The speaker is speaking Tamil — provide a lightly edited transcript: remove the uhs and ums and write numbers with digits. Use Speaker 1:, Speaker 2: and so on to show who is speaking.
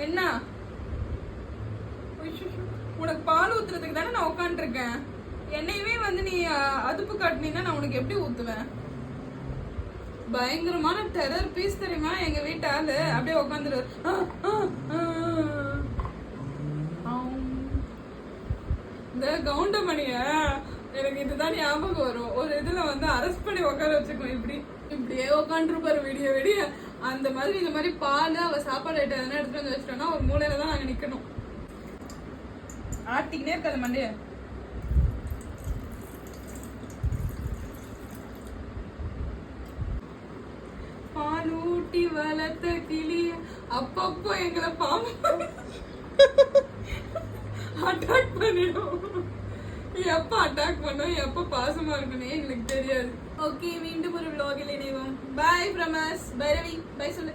Speaker 1: என்ன உனக்கு பால் ஊத்துறதுக்கு தானே நான் உட்காந்துருக்கேன். என்னையவே வந்து நீ அதுப்பு காட்டினீங்கன்னா நான் உனக்கு எப்படி ஊத்துவேன்? பயங்கரமான டெரர் பீஸ் தெரியுமா எங்க வீட்டால. அப்படியே உட்காந்துரு. இந்த கவுண்டமணிய எனக்கு இதுதான் ஞாபகம் வரும். ஒரு இதுல வந்து அரெஸ்ட் பண்ணி உட்கார வச்சுக்கோம். இப்படியே உட்காந்துருப்பாரு விடிய விடிய. அந்த மாதிரி இந்த மாதிரி பால் அவ சாப்பாடு ஐட்டம் எதனா எடுத்துட்டு வந்து வச்சிட்டோம்னா ஒரு மூலையில தான் நாங்க நிக்கணும். ஆட்டிக்கினே இருக்காது மண்டைய. பால் ஊட்டி வளர்த்த கிளி அப்பப்போ எங்களை பாம்பு அட்டாக் பண்ணிடும். எப்ப அட்டாக் பண்ணோம் எப்ப பாசமா இருக்கணும் எங்களுக்கு தெரியாது. ஓகே, மீண்டும் ஒரு vlog-இல் இணைவோம். Bye from us. Bye Ravi. Bye சொல்லு.